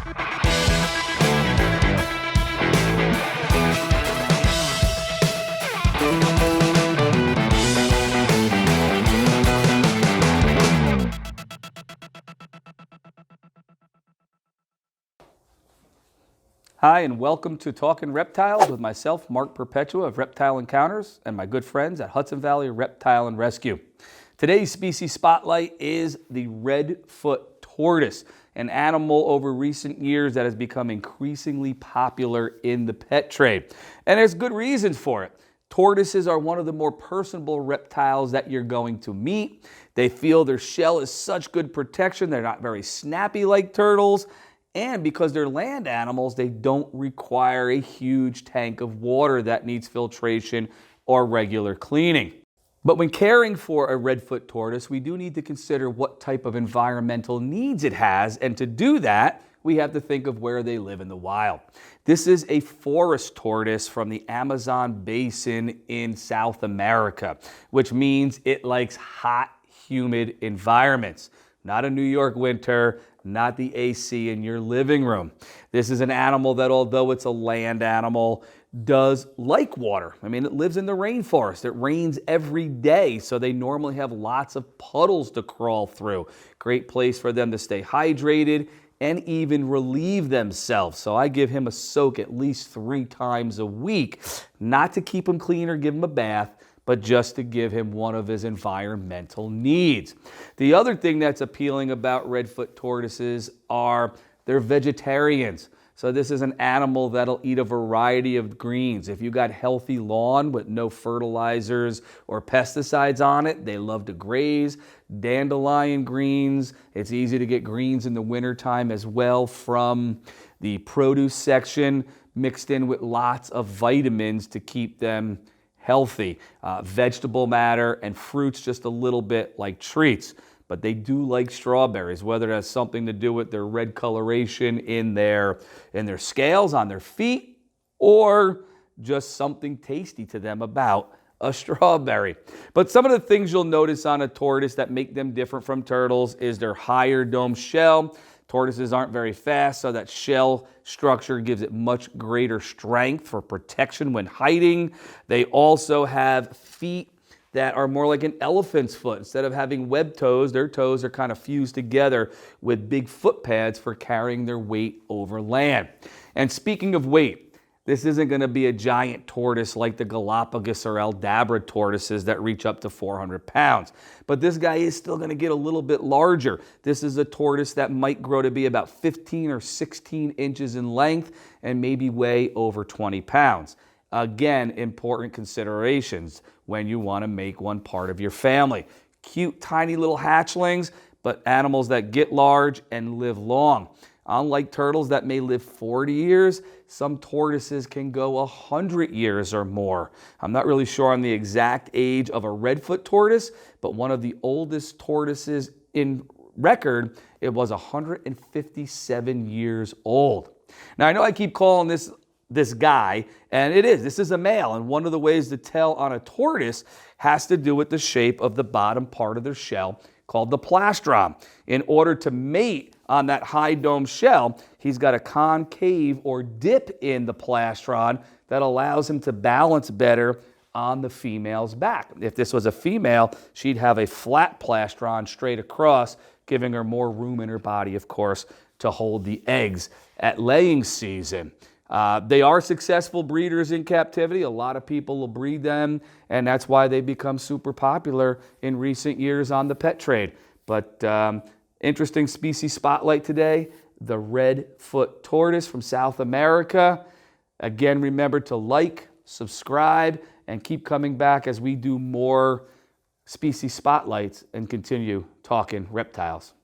Hi, and welcome to Talkin Reptiles with myself, Mark Perpetua of Reptile Encounters, and my good friends at Hudson Valley Reptile and Rescue. Today's species spotlight is the Red Foot Tortoise, an animal over recent years that has become increasingly popular in the pet trade. And there's good reasons for it. Tortoises are one of the more personable reptiles that you're going to meet. They feel their shell is such good protection. They're not very snappy like turtles. And because they're land animals, they don't require a huge tank of water that needs filtration or regular cleaning. But when caring for a red foot tortoise, we do need to consider what type of environmental needs it has. And to do that, we have to think of where they live in the wild. This is a forest tortoise from the Amazon basin in South America, which means it likes hot, humid environments. Not a New York winter, not the AC in your living room. This is an animal that, although it's a land animal, does like water. I mean, it lives in the rainforest. It rains every day, so they normally have lots of puddles to crawl through. Great place for them to stay hydrated and even relieve themselves. So I give him a soak at least 3 times a week, not to keep him clean or give him a bath, but just to give him one of his environmental needs. The other thing that's appealing about red foot tortoises are they're vegetarians. So this is an animal that'll eat a variety of greens. If you got healthy lawn with no fertilizers or pesticides on it, they love to graze. Dandelion greens. It's easy to get greens in the wintertime as well from the produce section, mixed in with lots of vitamins to keep them healthy. Vegetable matter and fruits just a little bit like treats. But they do like strawberries, whether it has something to do with their red coloration in their scales on their feet or just something tasty to them about a strawberry. But some of the things you'll notice on a tortoise that make them different from turtles is their higher dome shell. Tortoises aren't very fast, so that shell structure gives it much greater strength for protection when hiding. They also have feet that are more like an elephant's foot. Instead of having webbed toes, their toes are kind of fused together with big foot pads for carrying their weight over land. And speaking of weight, this isn't going to be a giant tortoise like the Galapagos or Aldabra tortoises that reach up to 400 pounds. But this guy is still going to get a little bit larger. This is a tortoise that might grow to be about 15 or 16 inches in length and maybe weigh over 20 pounds. Again, important considerations when you want to make one part of your family. Cute, tiny little hatchlings, but animals that get large and live long. Unlike turtles that may live 40 years, some tortoises can go 100 years or more. I'm not really sure on the exact age of a red foot tortoise, but one of the oldest tortoises in record, it was 157 years old. Now, I know I keep calling this guy, and this is a male, and one of the ways to tell on a tortoise has to do with the shape of the bottom part of their shell called the plastron. In order to mate on that high dome shell, he's got a concave or dip in the plastron that allows him to balance better on the female's back. If this was a female, she'd have a flat plastron straight across, giving her more room in her body, of course, to hold the eggs at laying season. They are successful breeders in captivity. A lot of people will breed them, and that's why they become super popular in recent years on the pet trade. But interesting species spotlight today, the red foot tortoise from South America. Again, remember to like, subscribe, and keep coming back as we do more species spotlights and continue talking reptiles.